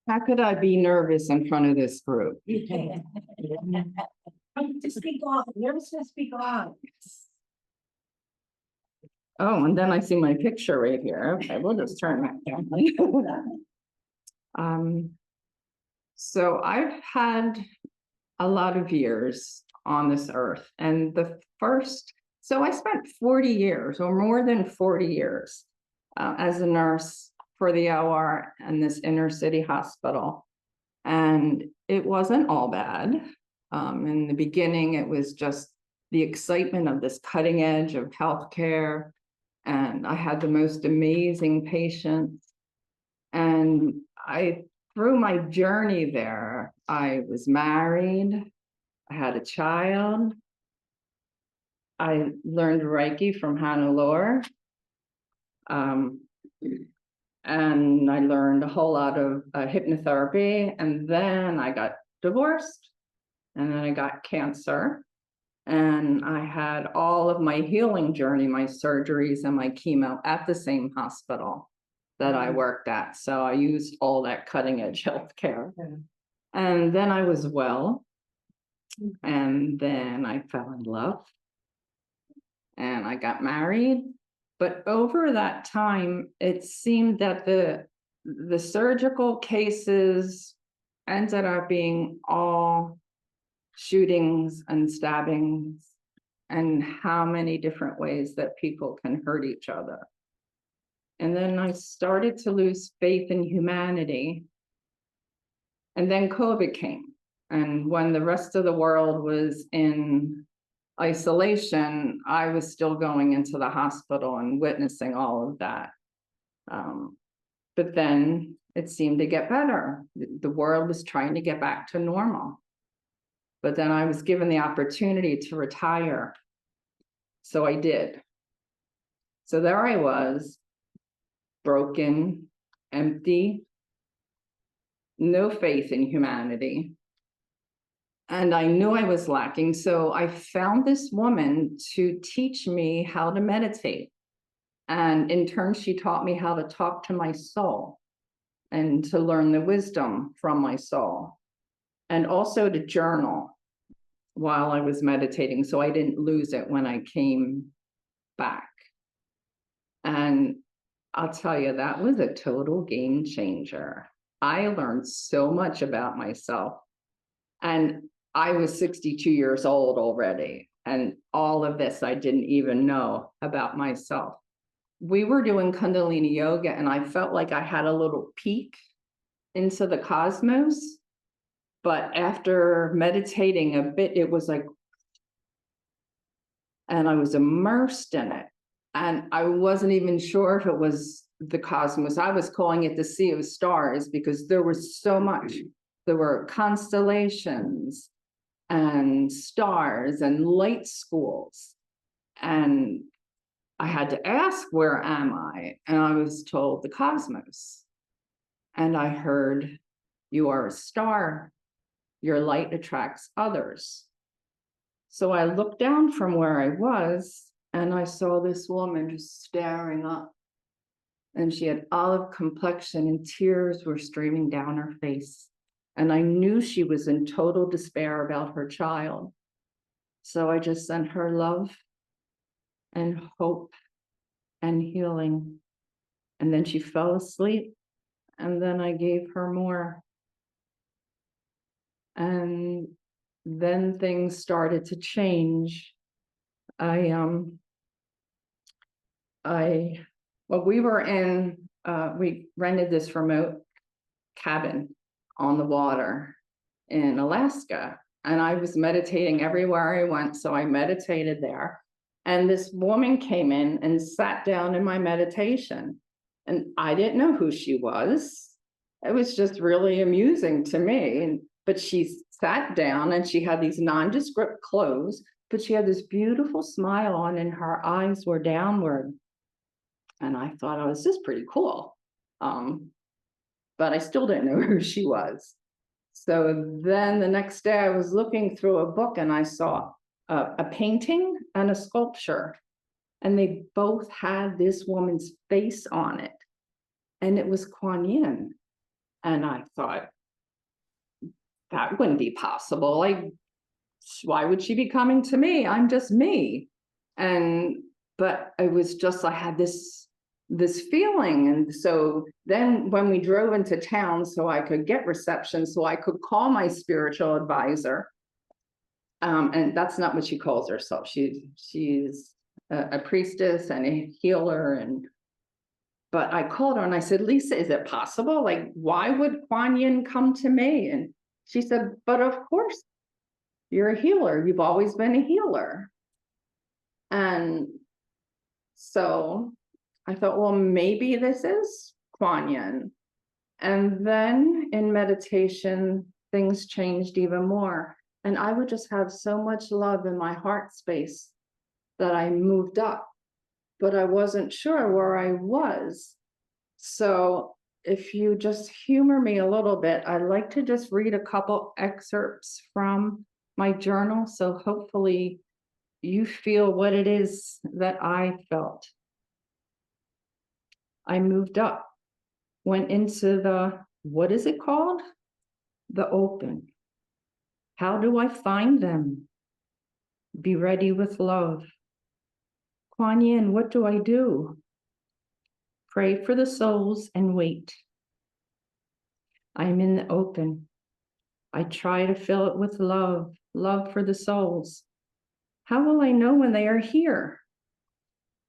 How could I be nervous in front of this group? You can. To speak on, nervousness, speak on. Oh, and then I see my picture right here. Okay, we'll just turn that down. So I've had a lot of years on this earth, and so I spent 40 years or more than 40 years as a nurse for the OR in this inner city hospital. And it wasn't all bad. In the beginning, it was just the excitement of this cutting edge of healthcare. And I had the most amazing patients. And through my journey there, I was married, I had a child, I learned Reiki from Hannah. And I learned a whole lot of hypnotherapy. And then I got divorced, and then I got cancer. And I had all of my healing journey, my surgeries and my chemo at the same hospital that I worked at. So I used all that cutting edge healthcare. Yeah. And then I was well. And then I fell in love. And I got married. But over that time, it seemed that the surgical cases ended up being all shootings and stabbings, and how many different ways that people can hurt each other. And then I started to lose faith in humanity. And then COVID came. And when the rest of the world was in isolation, I was still going into the hospital and witnessing all of that. But then it seemed to get better. The world was trying to get back to normal. But then I was given the opportunity to retire. So I did. So there I was, broken, empty, no faith in humanity. And I knew I was lacking. So I found this woman to teach me how to meditate. And in turn, she taught me how to talk to my soul and to learn the wisdom from my soul, and also to journal while I was meditating, so I didn't lose it when I came back. And I'll tell you, that was a total game changer. I learned so much about myself. And I was 62 years old already. And all of this I didn't even know about myself. We were doing Kundalini yoga, and I felt like I had a little peek into the cosmos. But after meditating a bit, it was like, and I was immersed in it. And I wasn't even sure if it was the cosmos. I was calling it the sea of stars because there was so much. There were constellations and stars and light schools. And I had to ask, where am I? And I was told the cosmos. And I heard, you are a star. Your light attracts others. So I looked down from where I was, and I saw this woman just staring up. And she had olive complexion, and tears were streaming down her face. And I knew she was in total despair about her child. So I just sent her love and hope and healing. And then she fell asleep, and then I gave her more. And then things started to change. We rented this remote cabin on the water in Alaska, and I was meditating everywhere I went. So I meditated there, and this woman came in and sat down in my meditation, and I didn't know who she was. It was just really amusing to me. But she sat down, and she had these nondescript clothes, but she had this beautiful smile on, and her eyes were downward. And I thought, oh, this is pretty cool. But I still didn't know who she was. So then the next day I was looking through a book, and I saw a painting and a sculpture, and they both had this woman's face on it. And it was Kuan Yin. And I thought, that wouldn't be possible. Like, why would she be coming to me? I'm just me. But it was just, I had this feeling. And so then when we drove into town, so I could get reception, so I could call my spiritual advisor. And that's not what she calls herself. She's a priestess and a healer. But I called her and I said, Lisa, is it possible? Like, why would Kuan Yin come to me? And she said, but of course, you're a healer. You've always been a healer. And so I thought, well, maybe this is Kuan Yin. And then in meditation, things changed even more. And I would just have so much love in my heart space that I moved up, but I wasn't sure where I was. So if you just humor me a little bit, I'd like to just read a couple excerpts from my journal. So hopefully you feel what it is that I felt. I moved up, went into the, what is it called? The open. How do I find them? Be ready with love. Kuan Yin, what do I do? Pray for the souls and wait. I'm in the open. I try to fill it with love, love for the souls. How will I know when they are here?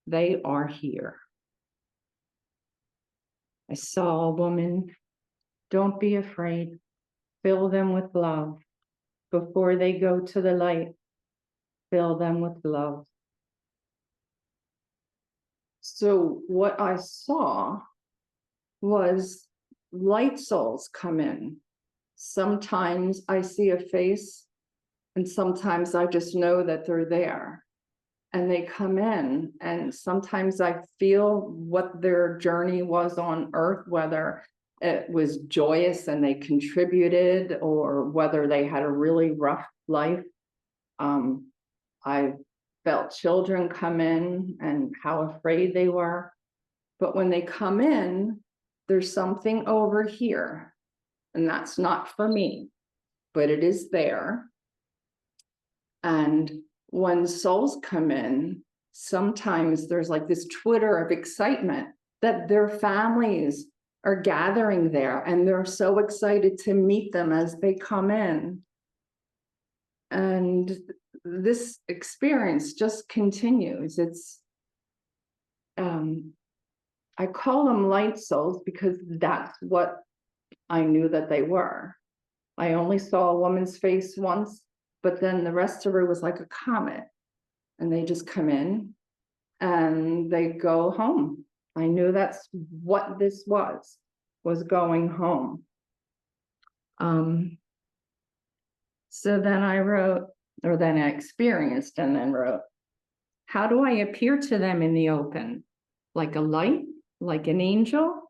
They are here. I saw a woman. Don't be afraid. Fill them with love. Before they go to the light, fill them with love. So what I saw was light souls come in. Sometimes I see a face, and sometimes I just know that they're there. And they come in, and sometimes I feel what their journey was on earth, whether it was joyous and they contributed, or whether they had a really rough life. I felt children come in and how afraid they were. But when they come in, there's something over here, and that's not for me, but it is there. And when souls come in, sometimes there's like this twitter of excitement that their families are gathering there, and they're so excited to meet them as they come in. And this experience just continues. It's, I call them light souls because that's what I knew that they were. I only saw a woman's face once, but then the rest of her was like a comet, and they just come in and they go home. I knew that's what this was going home. So then I wrote, or then I experienced and then wrote, how do I appear to them in the open? Like a light, like an angel?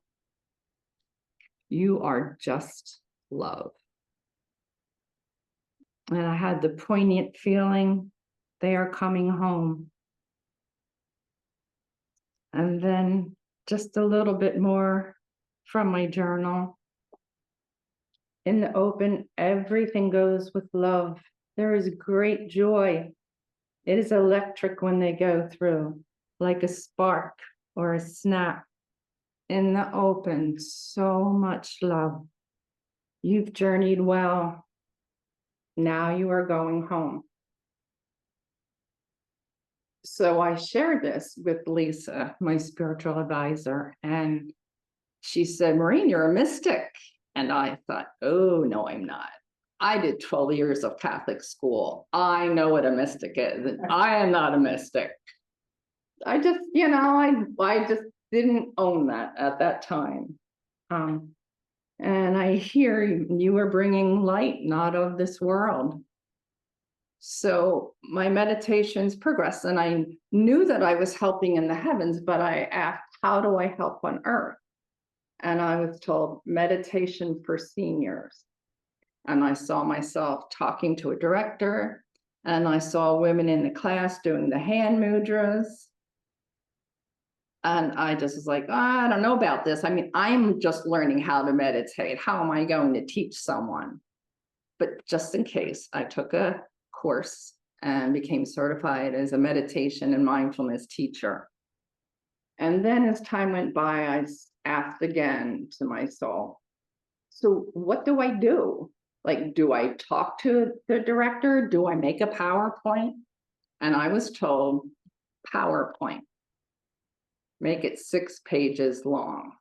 You are just love. And I had the poignant feeling they are coming home. And then just a little bit more from my journal. In the open, everything goes with love. There is great joy. It is electric when they go through, like a spark or a snap. In the open, so much love. You've journeyed well. Now you are going home. So I shared this with Lisa, my spiritual advisor, and she said, Maureen, you're a mystic. And I thought, oh, no, I'm not. I did 12 years of Catholic school. I know what a mystic is. I am not a mystic. I just, I just didn't own that at that time. And I hear you were bringing light, not of this world. So my meditations progressed, and I knew that I was helping in the heavens, but I asked, how do I help on earth? And I was told meditation for seniors. And I saw myself talking to a director, and I saw women in the class doing the hand mudras. And I just was like, I don't know about this. I mean, I'm just learning how to meditate. How am I going to teach someone? But just in case, I took a course and became certified as a meditation and mindfulness teacher. And then as time went by, I asked again to my soul, so what do I do? Like, do I talk to the director? Do I make a PowerPoint? And I was told, PowerPoint. Make it 6 pages long.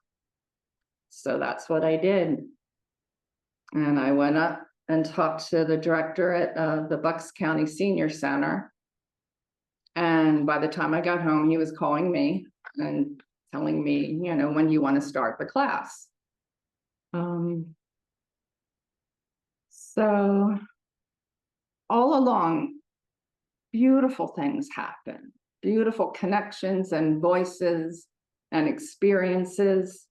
So that's what I did. And I went up and talked to the director at the Bucks County Senior Center. And by the time I got home, he was calling me and telling me, you know, when you want to start the class. So all along, beautiful things happen, beautiful connections and voices and experiences.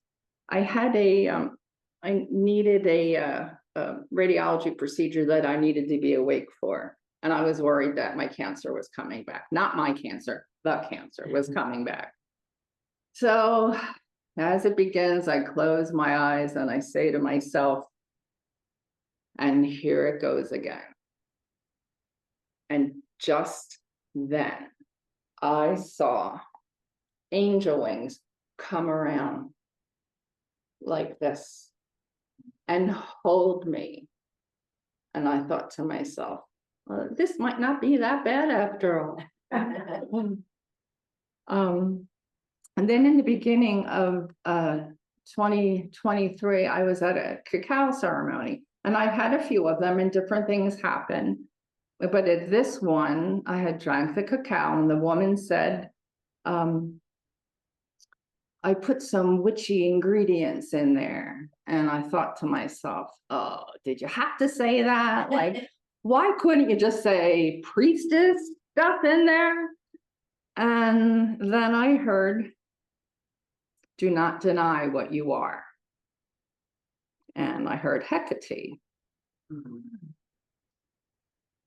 I had I needed a radiology procedure that I needed to be awake for. And I was worried that my cancer was coming back. Not my cancer, the cancer was coming back. So as it begins, I close my eyes and I say to myself, and here it goes again. And just then, I saw angel wings come around like this and hold me. And I thought to myself, well, this might not be that bad after all. And then in the beginning of 2023, I was at a cacao ceremony, and I've had a few of them and different things happen. But at this one, I had drank the cacao, and the woman said, I put some witchy ingredients in there. And I thought to myself, oh, did you have to say that? Like, why couldn't you just say priestess stuff in there? And then I heard, do not deny what you are. And I heard Hecate.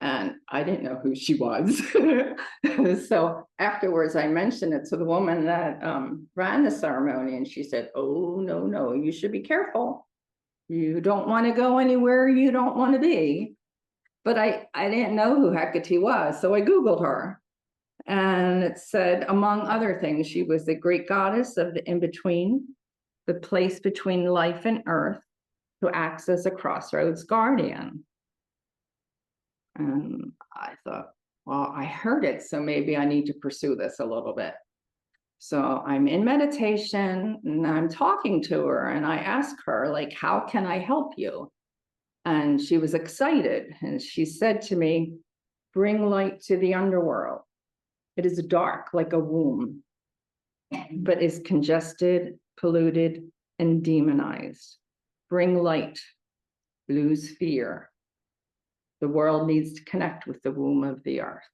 And I didn't know who she was. So afterwards, I mentioned it to the woman that ran the ceremony, and she said, oh, no, you should be careful. You don't want to go anywhere you don't want to be. But I didn't know who Hecate was, so I Googled her. And it said, among other things, she was the great goddess of the in-between, the place between life and earth, who acts as a crossroads guardian. And I thought, well, I heard it, so maybe I need to pursue this a little bit. So I'm in meditation and I'm talking to her, and I ask her, like, how can I help you? And she was excited. And she said to me, bring light to the underworld. It is dark like a womb, but is congested, polluted, and demonized. Bring light, lose fear. The world needs to connect with the womb of the earth.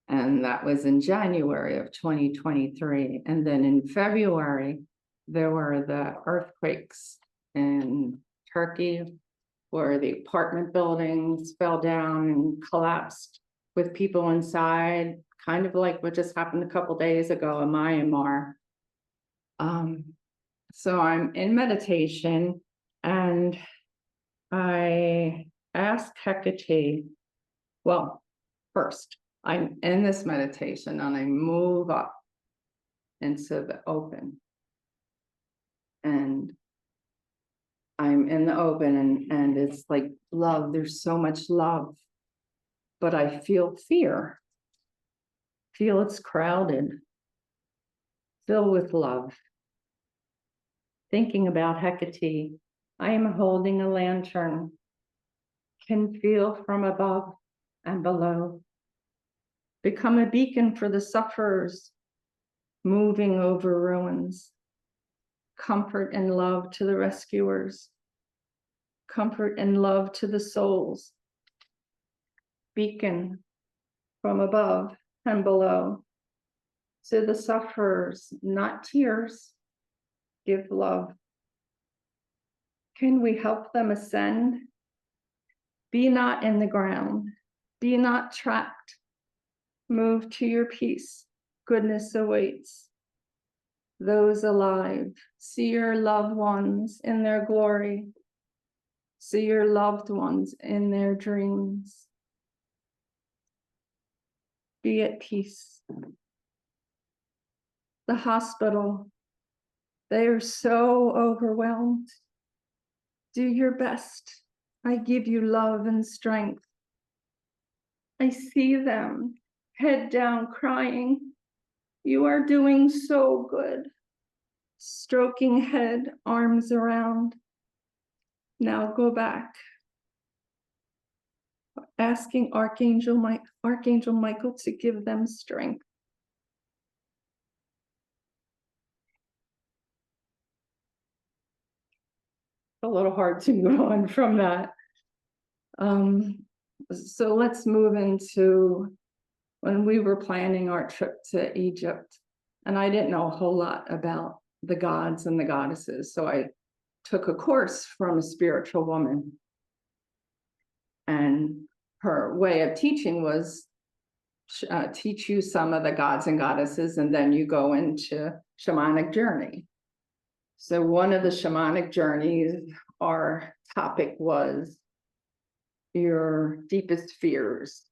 And that was in January of 2023. And then in February, there were the earthquakes in Turkey, where the apartment buildings fell down and collapsed with people inside, kind of like what just happened a couple days ago in Myanmar. So I'm in meditation, and I ask Hecate, well, first, I'm in this meditation and I move up into the open. And I'm in the open, and it's like love. There's so much love, but I feel fear. Feel it's crowded, filled with love. Thinking about Hecate, I am holding a lantern, can feel from above and below. Become a beacon for the sufferers, moving over ruins. Comfort and love to the rescuers. Comfort and love to the souls. Beacon from above and below. To the sufferers, not tears, give love. Can we help them ascend? Be not in the ground. Be not trapped. Move to your peace. goodness awaits those alive. See your loved ones in their glory. See your loved ones in their dreams. Be at peace. The hospital, they are so overwhelmed. Do your best. I give you love and strength. I see them, head down, crying. You are doing so good. Stroking head, arms around. Now go back. Asking Archangel Michael to give them strength. A little hard to move on from that. So let's move into when we were planning our trip to Egypt, and I didn't know a whole lot about the gods and the goddesses. So I took a course from a spiritual woman, and her way of teaching was teach you some of the gods and goddesses, and then you go into shamanic journey. So one of the shamanic journeys, our topic was your deepest fears.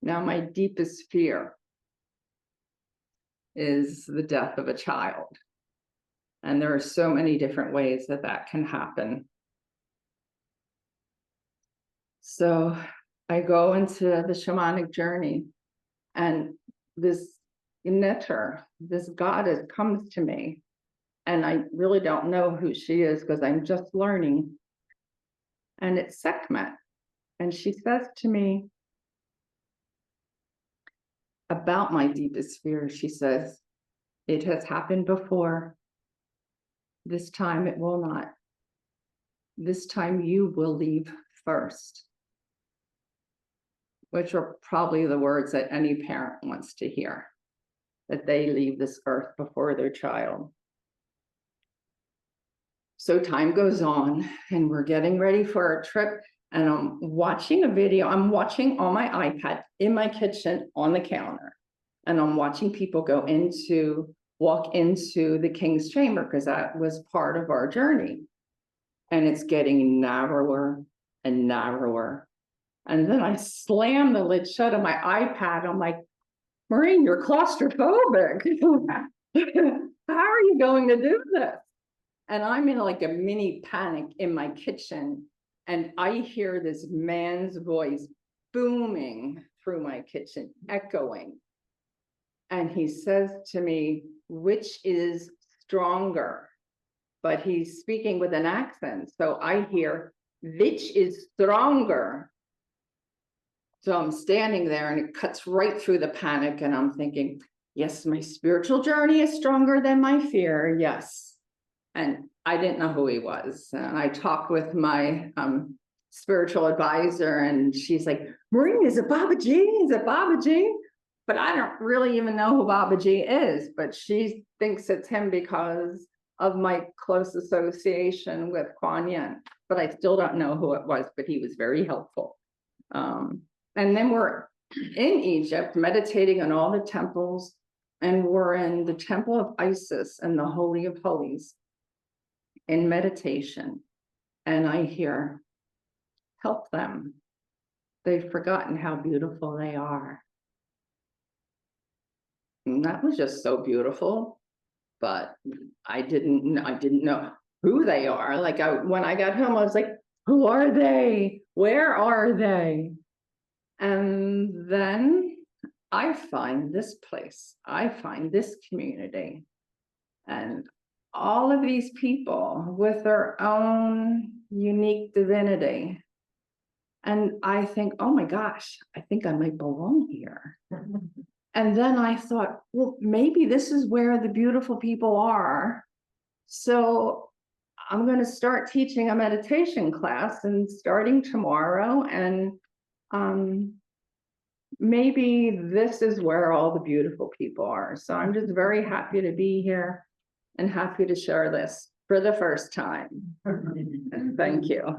Now, my deepest fear is the death of a child. And there are so many different ways that that can happen. So I go into the shamanic journey, and this netter, this goddess comes to me, and I really don't know who she is because I'm just learning. And it's Sekhmet. And she says to me about my deepest fear, she says, it has happened before. This time it will not. This time you will leave first. Which are probably the words that any parent wants to hear, that they leave this earth before their child. So time goes on, and we're getting ready for our trip, and I'm watching a video. I'm watching on my iPad in my kitchen on the counter, and I'm watching people walk into the king's chamber, because that was part of our journey. And it's getting narrower and narrower. And then I slam the lid shut on my iPad. I'm like, Maureen, you're claustrophobic. How are you going to do this? And I'm in like a mini panic in my kitchen. And I hear this man's voice booming through my kitchen, echoing. And he says to me, which is stronger? But he's speaking with an accent. So I hear, which is stronger? So I'm standing there, and it cuts right through the panic, and I'm thinking, yes, my spiritual journey is stronger than my fear, yes. And I didn't know who he was. And I talked with my spiritual advisor, and she's like, Maureen, is it Babaji? Is it Babaji? But I don't really even know who Babaji is, but she thinks it's him because of my close association with Kuan Yin. But I still don't know who it was, but he was very helpful. And then we're in Egypt meditating on all the temples, and we're in the temple of Isis and the Holy of Holies in meditation. And I hear, help them. They've forgotten how beautiful they are. And that was just so beautiful, but I didn't know who they are. Like when I got home, I was like, who are they? Where are they? And then I find this place, I find this community, and all of these people with their own unique divinity. And I think, oh my gosh, I think I might belong here. And then I thought, well, maybe this is where the beautiful people are. So I'm going to start teaching a meditation class, and starting tomorrow, and maybe this is where all the beautiful people are. So I'm just very happy to be here and happy to share this for the first time. Thank you.